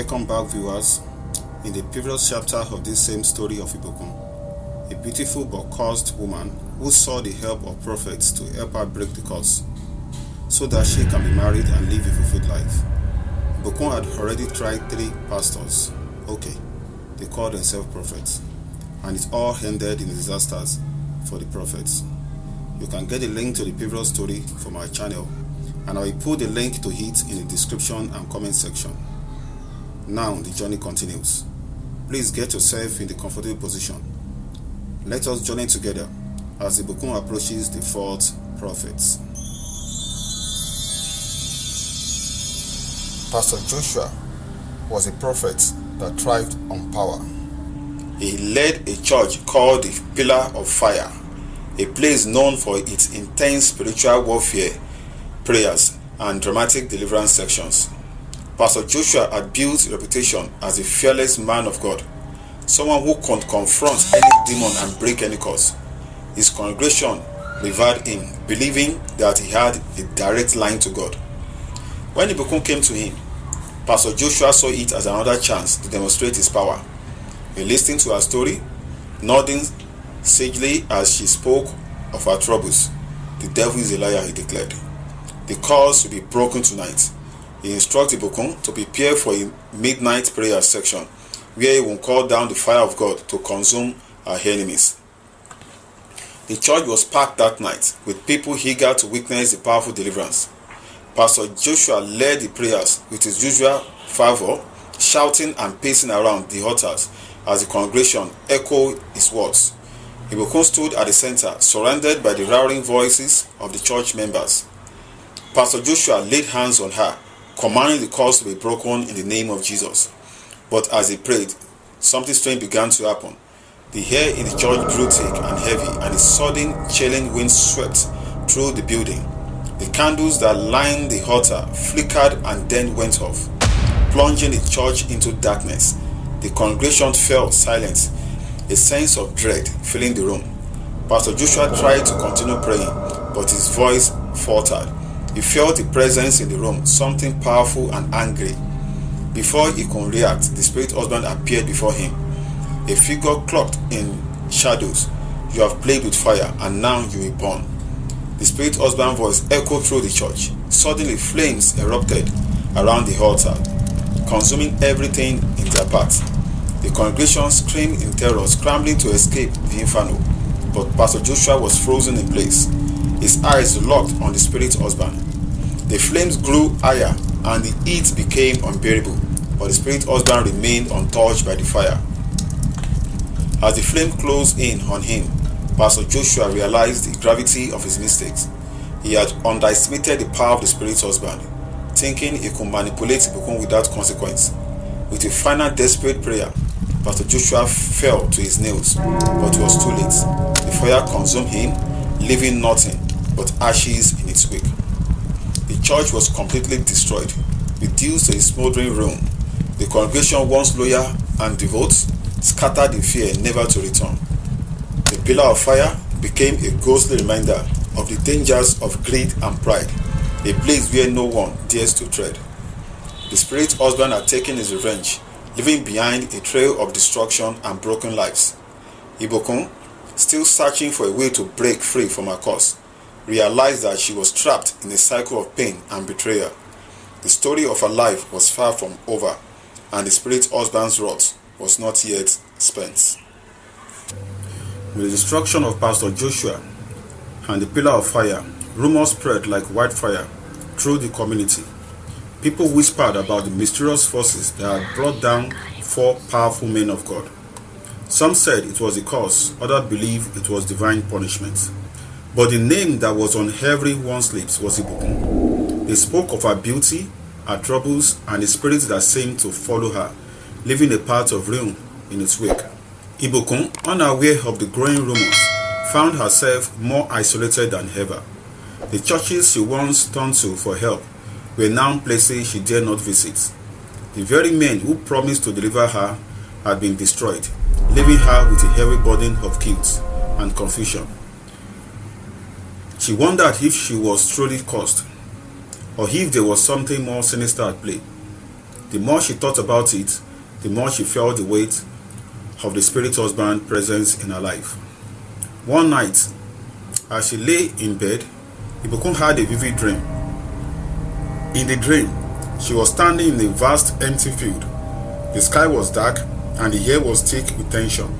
Welcome back, viewers. In the previous chapter of this same story of Ibukun, a beautiful but cursed woman who sought the help of prophets to help her break the curse so that she can be married and live a fulfilled life. Ibukun had already tried 3 pastors. They called themselves prophets, and it all ended in disasters for the prophets. You can get a link to the previous story from our channel, and I will put the link to it in the description and comment section. Now the journey continues. Please get yourself in the comfortable position. Let us journey together as Ibukun approaches the 4th prophet. Pastor Joshua was a prophet that thrived on power. He led a church called the Pillar of Fire, a place known for its intense spiritual warfare, prayers, and dramatic deliverance sections. Pastor Joshua had built a reputation as a fearless man of God, someone who could confront any demon and break any curse. His congregation revered him, believing that he had a direct line to God. When Ibukun came to him, Pastor Joshua saw it as another chance to demonstrate his power. He listened to her story, nodding sagely as she spoke of her troubles. "The devil is a liar," he declared. "The curse will be broken tonight." He instructed Ibukun to prepare for a midnight prayer section where he will call down the fire of God to consume our enemies. The church was packed that night with people eager to witness the powerful deliverance. Pastor Joshua led the prayers with his usual fervor, shouting and pacing around the altars as the congregation echoed his words. Ibukun stood at the center, surrounded by the roaring voices of the church members. Pastor Joshua laid hands on her, commanding the curse to be broken in the name of Jesus. But as he prayed, something strange began to happen. The air in the church grew thick and heavy, and a sudden chilling wind swept through the building. The candles that lined the altar flickered and then went off, plunging the church into darkness. The congregation fell silent, a sense of dread filling the room. Pastor Joshua tried to continue praying, but his voice faltered. He felt the presence in the room, something powerful and angry. Before he could react, the spirit husband appeared before him, a figure cloaked in shadows. "You have played with fire, and now you will burn." The spirit husband's voice echoed through the church. Suddenly, flames erupted around the altar, consuming everything in their path. The congregation screamed in terror, scrambling to escape the inferno. But Pastor Joshua was frozen in place, his eyes locked on the spirit husband. The flames grew higher, and the heat became unbearable, but the spirit husband remained untouched by the fire. As the flame closed in on him, Pastor Joshua realized the gravity of his mistakes. He had underestimated the power of the spirit husband, thinking he could manipulate Ibukun without consequence. With a final desperate prayer, Pastor Joshua fell to his knees, but it was too late. The fire consumed him, leaving nothing but ashes in its wake. The church was completely destroyed, reduced to a smoldering ruin. The congregation, once loyal and devout, scattered in fear, never to return. The pillar of fire became a ghostly reminder of the dangers of greed and pride, a place where no one dares to tread. The spirit husband had taken his revenge, leaving behind a trail of destruction and broken lives. Ibukun, still searching for a way to break free from her curse, realized that she was trapped in a cycle of pain and betrayal. The story of her life was far from over, and the spirit husband's wrath was not yet spent. With the destruction of Pastor Joshua and the pillar of fire, rumors spread like wildfire through the community. People whispered about the mysterious forces that had brought down 4 powerful men of God. Some said it was a curse, others believed it was divine punishment. But the name that was on everyone's lips was Ibukun. They spoke of her beauty, her troubles, and the spirits that seemed to follow her, leaving a path of ruin in its wake. Ibukun, unaware of the growing rumors, found herself more isolated than ever. The churches she once turned to for help were now places she dared not visit. The very men who promised to deliver her had been destroyed, leaving her with a heavy burden of guilt and confusion. She wondered if she was truly cursed, or if there was something more sinister at play. The more she thought about it, the more she felt the weight of the spirit husband's presence in her life. One night, as she lay in bed, Ibukun had a vivid dream. In the dream, she was standing in a vast empty field. The sky was dark and the air was thick with tension.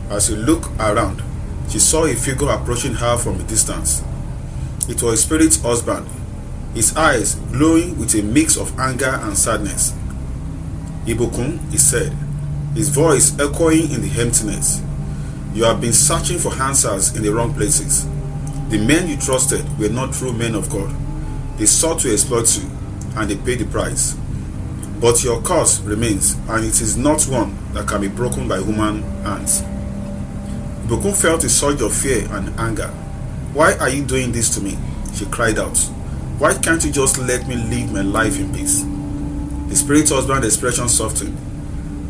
As she looked around, she saw a figure approaching her from a distance. It was a spirit husband, his eyes glowing with a mix of anger and sadness. "Ibukun," he said, his voice echoing in the emptiness, "you have been searching for answers in the wrong places. The men you trusted were not true men of God. They sought to exploit you, and they paid the price. But your curse remains, and it is not one that can be broken by human hands." Ibukun felt a surge of fear and anger. "Why are you doing this to me?" she cried out. "Why can't you just let me live my life in peace?" The spirit husband's expression softened.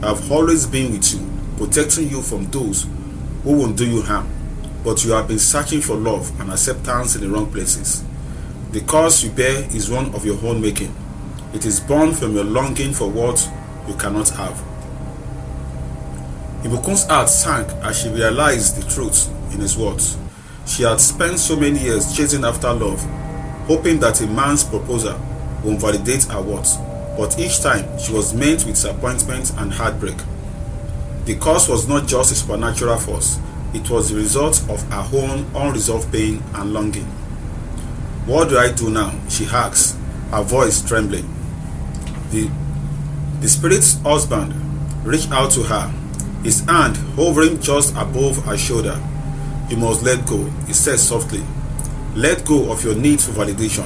"I have always been with you, protecting you from those who won't do you harm. But you have been searching for love and acceptance in the wrong places. The curse you bear is one of your own making. It is born from your longing for what you cannot have." Ibukun's heart sank as she realized the truth in his words. She had spent so many years chasing after love, hoping that a man's proposal would validate her worth, but each time she was met with disappointment and heartbreak. The cause was not just a supernatural force, it was the result of her own unresolved pain and longing. "What do I do now?" she asked, her voice trembling. The spirit's husband reached out to her, his hand hovering just above her shoulder. "You must let go," he said softly. "Let go of your need for validation,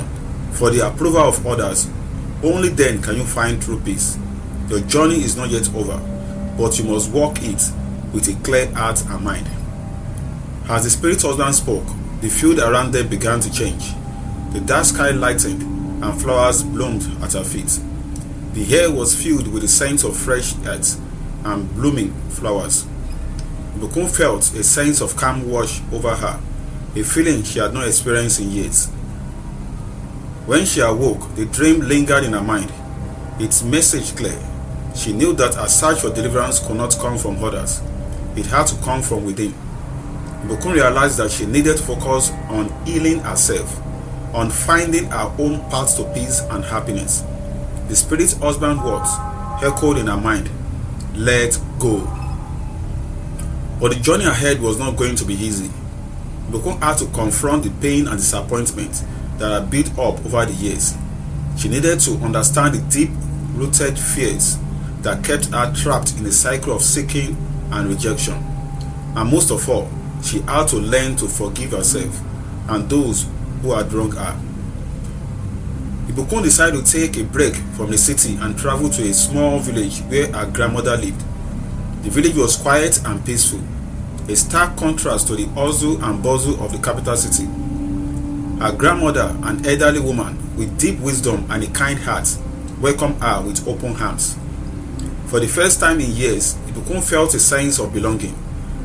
for the approval of others. Only then can you find true peace. Your journey is not yet over, but you must walk it with a clear heart and mind." As the spirit husband spoke, the field around them began to change. The dark sky lightened and flowers bloomed at her feet. The air was filled with the scent of fresh earth and blooming flowers. Ibukun felt a sense of calm wash over her, a feeling she had not experienced in years. When she awoke, the dream lingered in her mind, its message clear. She knew that her search for deliverance could not come from others. It had to come from within. Ibukun realized that she needed to focus on healing herself, on finding her own path to peace and happiness. The spirit's husband's words echoed in her mind, "Let go." But the journey ahead was not going to be easy. Ibukun had to confront the pain and disappointment that had built up over the years. She needed to understand the deep-rooted fears that kept her trapped in a cycle of seeking and rejection. And most of all, she had to learn to forgive herself and those who had wronged her. Ibukun decided to take a break from the city and travel to a small village where her grandmother lived. The village was quiet and peaceful, a stark contrast to the hustle and bustle of the capital city. Her grandmother, an elderly woman with deep wisdom and a kind heart, welcomed her with open arms. For the first time in years, Ibukun felt a sense of belonging.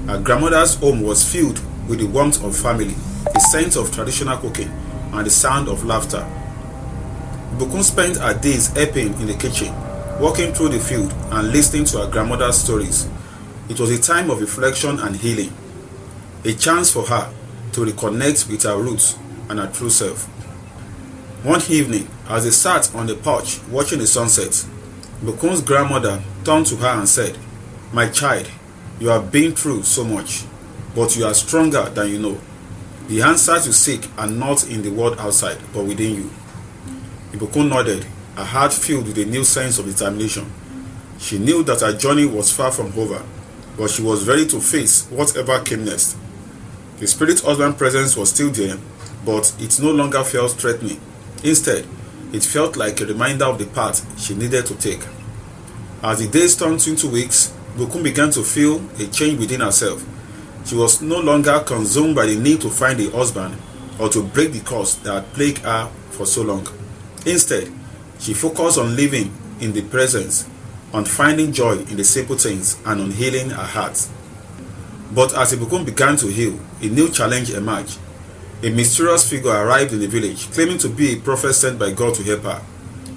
Her grandmother's home was filled with the warmth of family, the scent of traditional cooking, and the sound of laughter. Ibukun spent her days helping in the kitchen, walking through the field, and listening to her grandmother's stories. It was a time of reflection and healing, a chance for her to reconnect with her roots and her true self. One evening, as they sat on the porch watching the sunset, Ibukun's grandmother turned to her and said, "My child, you have been through so much, but you are stronger than you know. The answers you seek are not in the world outside, but within you." Ibukun nodded, her heart filled with a new sense of determination. She knew that her journey was far from over, but she was ready to face whatever came next. The spirit husband's presence was still there, but it no longer felt threatening. Instead, it felt like a reminder of the path she needed to take. As the days turned into weeks, Ibukun began to feel a change within herself. She was no longer consumed by the need to find a husband or to break the curse that had plagued her for so long. Instead, she focused on living in the present, on finding joy in the simple things, and on healing her heart. But as Ibukun began to heal, a new challenge emerged. A mysterious figure arrived in the village, claiming to be a prophet sent by God to help her.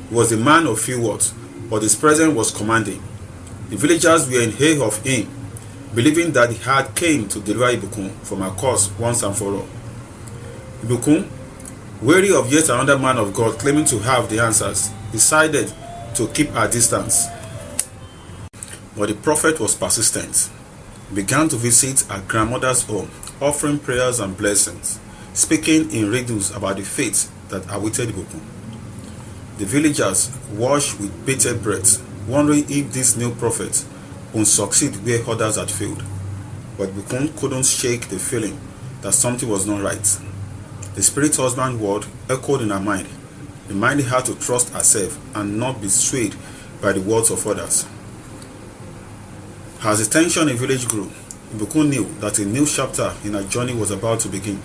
He was a man of few words, but his presence was commanding. The villagers were in awe of him, believing that he had came to deliver Ibukun from her curse once and for all. Ibukun, weary of yet another man of God claiming to have the answers, decided to keep her distance. But the prophet was persistent. He began to visit her grandmother's home, offering prayers and blessings, speaking in riddles about the fate that awaited Ibukun. The villagers watched with bated breath, wondering if this new prophet would succeed where others had failed. But Ibukun couldn't shake the feeling that something was not right. The spirit husband's word echoed in her mind, reminding her to trust herself and not be swayed by the words of others. As the tension in the village grew, Ibukun knew that a new chapter in her journey was about to begin.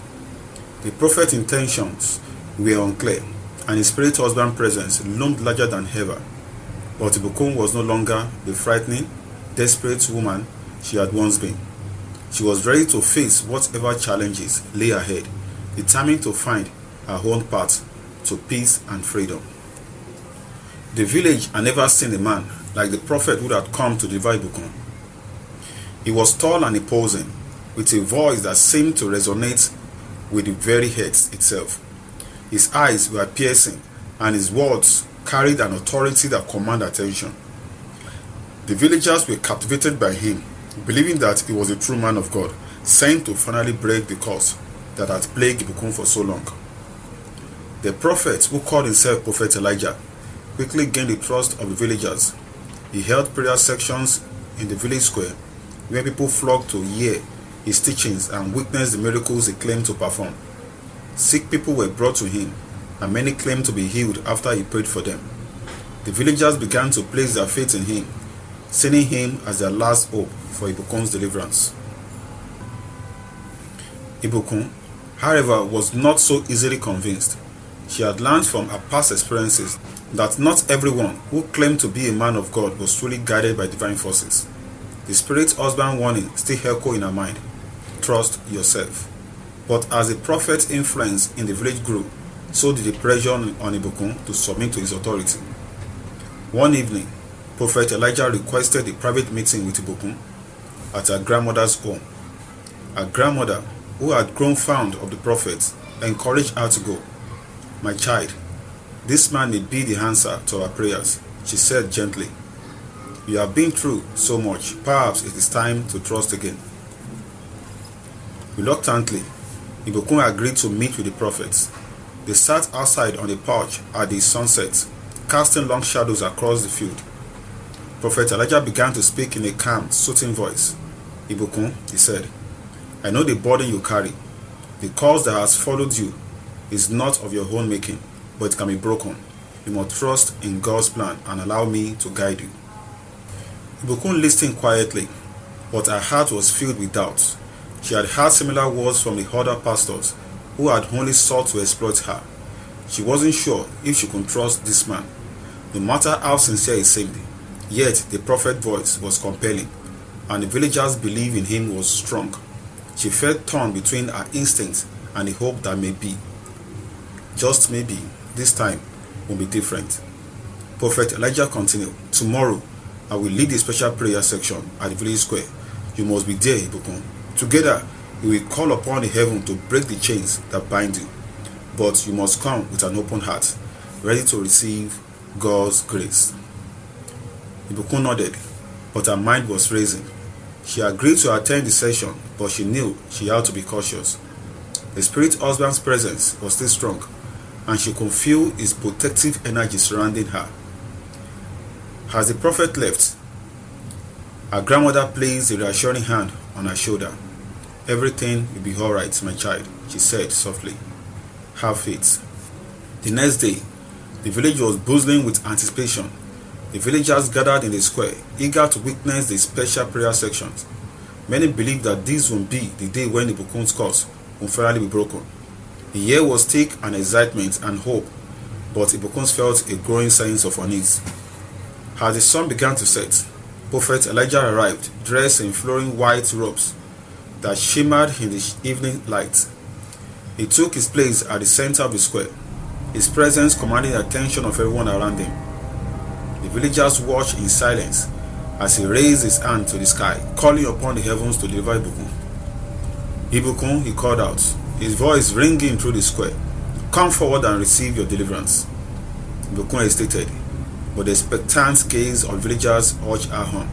The prophet's intentions were unclear, and his spirit husband's presence loomed larger than ever. But Ibukun was no longer the frightening, desperate woman she had once been. She was ready to face whatever challenges lay ahead, determined to find her own path to peace and freedom. The village had never seen a man like the prophet who had come to deliver Ibukun. He was tall and imposing, with a voice that seemed to resonate with the very earth itself. His eyes were piercing, and his words carried an authority that commanded attention. The villagers were captivated by him, believing that he was a true man of God, sent to finally break the curse that had plagued Ibukun for so long. The prophet, who called himself Prophet Elijah, quickly gained the trust of the villagers. He held prayer sections in the village square, where people flocked to hear his teachings and witness the miracles he claimed to perform. Sick people were brought to him, and many claimed to be healed after he prayed for them. The villagers began to place their faith in him, seeing him as their last hope for Ibukun's deliverance. Ibukun, however, was not so easily convinced. She had learned from her past experiences that not everyone who claimed to be a man of God was truly guided by divine forces. The spirit husband warning still echoed in her mind: trust yourself. But as the prophet's influence in the village grew, so did the pressure on Ibukun to submit to his authority. One evening, Prophet Elijah requested a private meeting with Ibukun at her grandmother's home. Her grandmother, who had grown fond of the prophet, encouraged her to go. "My child, this man may be the answer to our prayers," she said gently. "You have been through so much, perhaps it is time to trust again." Reluctantly, Ibukun agreed to meet with the prophet. They sat outside on a porch at the sunset, casting long shadows across the field. Prophet Elijah began to speak in a calm, soothing voice. "Ibukun," he said, "I know the burden you carry. The cause that has followed you is not of your own making, but it can be broken. You must trust in God's plan and allow me to guide you." Ibukun listened quietly, but her heart was filled with doubt. She had heard similar words from the other pastors who had only sought to exploit her. She wasn't sure if she could trust this man, no matter how sincere he seemed. Yet the prophet's voice was compelling, and the villagers' belief in him was strong. She felt torn between her instincts and the hope that maybe, just maybe, this time will be different. Prophet Elijah continued, "Tomorrow, I will lead a special prayer section at the village square. You must be there, Ibukun. Together, we will call upon the heaven to break the chains that bind you. But you must come with an open heart, ready to receive God's grace." Ibukun nodded, but her mind was racing. She agreed to attend the session, but she knew she had to be cautious. The spirit husband's presence was still strong, and she could feel his protective energy surrounding her. As the prophet left, her grandmother placed a reassuring hand on her shoulder. "Everything will be all right, my child," she said softly. "Have faith." The next day, the village was bustling with anticipation. The villagers gathered in the square, eager to witness the special prayer sections. Many believed that this would be the day when the Ibukun's curse would finally be broken. The air was thick and excitement and hope, but Ibukun felt a growing sense of unease. As the sun began to set, Prophet Elijah arrived, dressed in flowing white robes that shimmered in the evening light. He took his place at the center of the square, his presence commanding the attention of everyone around him. The villagers watched in silence as he raised his hand to the sky, calling upon the heavens to deliver Ibukun. Ibukun, he called out, his voice ringing through the square. Come forward and receive your deliverance. Ibukun hesitated, but the expectant gaze of villagers urged her on.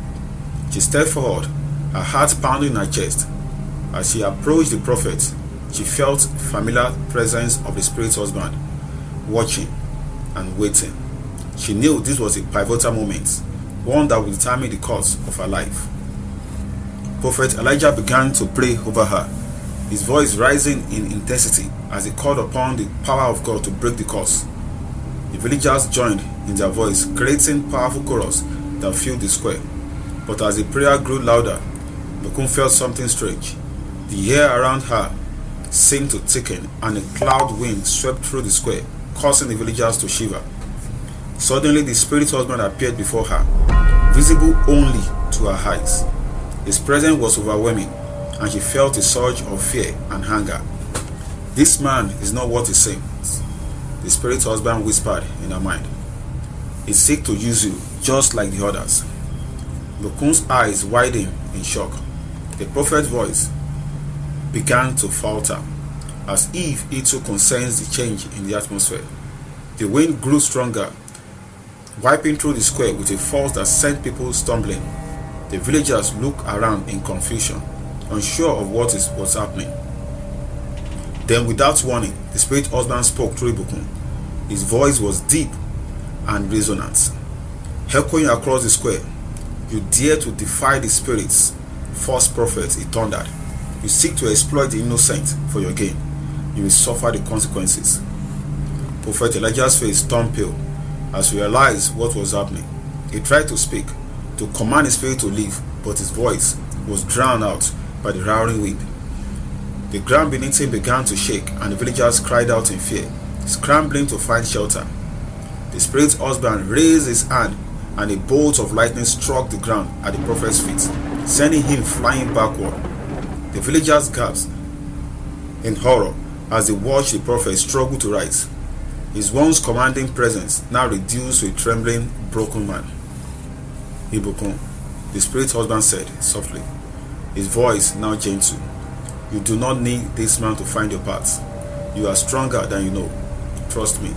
She stepped forward, her heart pounding in her chest. As she approached the prophet, she felt familiar presence of the spirit husband, watching and waiting. She knew this was a pivotal moment, one that would determine the course of her life. Prophet Elijah began to pray over her, his voice rising in intensity as he called upon the power of God to break the curse. The villagers joined in their voice, creating powerful chorus that filled the square. But as the prayer grew louder, Ibukun felt something strange. The air around her seemed to thicken, and a cloud wind swept through the square, causing the villagers to shiver. Suddenly, the spirit husband appeared before her, visible only to her eyes. His presence was overwhelming, and she felt a surge of fear and anger. This man is not what he seems, the spirit husband whispered in her mind. He seeks to use you just like the others. Ibukun's eyes widened in shock. The prophet's voice began to falter, as if he too sensed the change in the atmosphere. The wind grew stronger, wiping through the square with a force that sent people stumbling. The villagers looked around in confusion, unsure of what was happening. Then, without warning, the spirit husband spoke through Ibukun. His voice was deep and resonant, echoing across the square. You dare to defy the spirits, false prophets, he thundered. You seek to exploit the innocent for your gain. You will suffer the consequences. Prophet Elijah's face turned pale as he realized what was happening. He tried to speak, to command the spirit to leave, but his voice was drowned out by the roaring wind. The ground beneath him began to shake, and the villagers cried out in fear, scrambling to find shelter. The spirit husband raised his hand, and a bolt of lightning struck the ground at the prophet's feet, sending him flying backward. The villagers gasped in horror as they watched the prophet struggle to rise, his once commanding presence now reduced to a trembling, broken man. Ibukun, the spirit husband said softly, his voice now gentle. You do not need this man to find your path. You are stronger than you know. Trust me.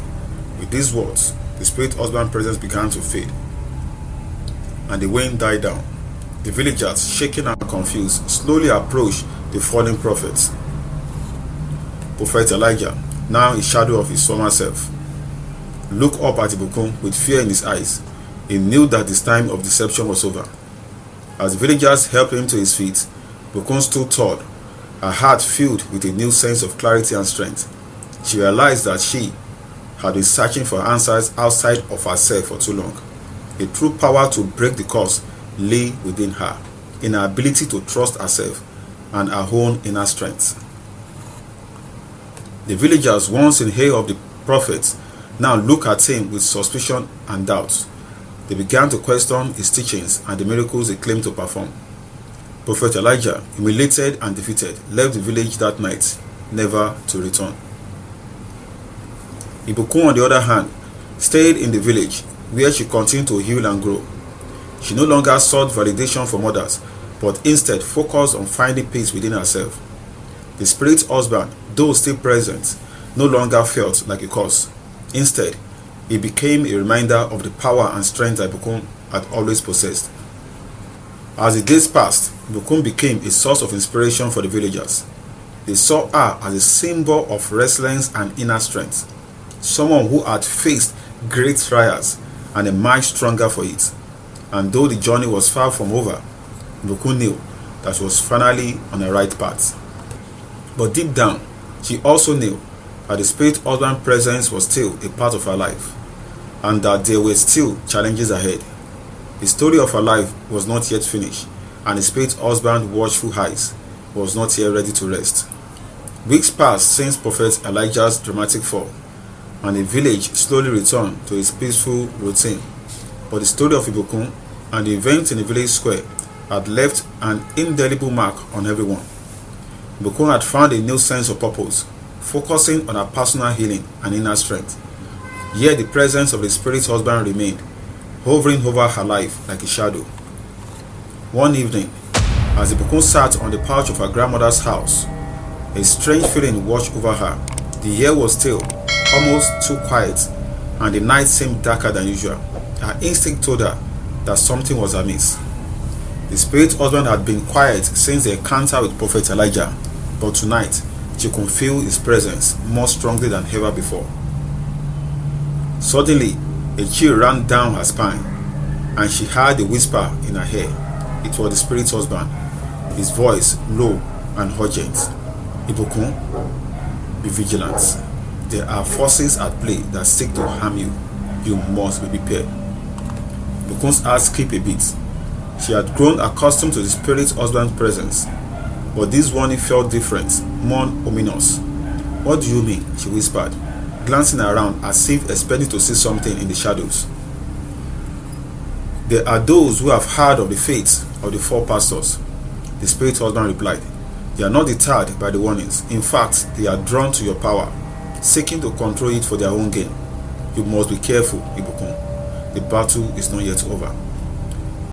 With these words, the spirit husband's presence began to fade, and the wind died down. The villagers, shaken and confused, slowly approached the fallen prophets. Prophet Elijah, now a shadow of his former self, looked up at Ibukun with fear in his eyes. He knew that his time of deception was over. As the villagers helped him to his feet, Ibukun stood tall, her heart filled with a new sense of clarity and strength. She realized that she had been searching for answers outside of herself for too long. A true power to break the curse lay within her, in her ability to trust herself and her own inner strength. The villagers, once in awe of the prophet, now looked at him with suspicion and doubt. They began to question his teachings and the miracles he claimed to perform. Prophet Elijah, humiliated and defeated, left the village that night, never to return. Ibukun, on the other hand, stayed in the village, where she continued to heal and grow. She no longer sought validation from others, but instead focused on finding peace within herself. The spirit husband, though still present, no longer felt like a curse. Instead, he became a reminder of the power and strength that Ibukun had always possessed. As the days passed, Ibukun became a source of inspiration for the villagers. They saw her as a symbol of resilience and inner strength, someone who had faced great trials and emerged stronger for it. And though the journey was far from over, Ibukun knew that she was finally on the right path. But deep down, she also knew that the spirit husband's presence was still a part of her life, and that there were still challenges ahead. The story of her life was not yet finished, and the spirit husband's watchful eyes was not yet ready to rest. Weeks passed since Prophet Elijah's dramatic fall, and the village slowly returned to its peaceful routine. But the story of Ibukun and the events in the village square had left an indelible mark on everyone. Ibukun had found a new sense of purpose, focusing on her personal healing and inner strength. Yet the presence of the spirit husband remained, hovering over her life like a shadow. One evening, as Ibukun sat on the porch of her grandmother's house, a strange feeling washed over her. The air was still, almost too quiet, and the night seemed darker than usual. Her instinct told her that something was amiss. The spirit husband had been quiet since the encounter with Prophet Elijah, but tonight she could feel his presence more strongly than ever before. Suddenly, a chill ran down her spine, and she heard a whisper in her ear. It was the spirit husband, his voice low and urgent. Ibukun, be vigilant. There are forces at play that seek to harm you. You must be prepared. Ibukun's heart skipped a bit. She had grown accustomed to the spirit husband's presence, but this warning felt different, more ominous. What do you mean? She whispered, glancing around as if expecting to see something in the shadows. There are those who have heard of the fate of the 4 pastors, the spirit husband replied. They are not deterred by the warnings. In fact, they are drawn to your power, seeking to control it for their own gain. You must be careful, Ibukun. The battle is not yet over.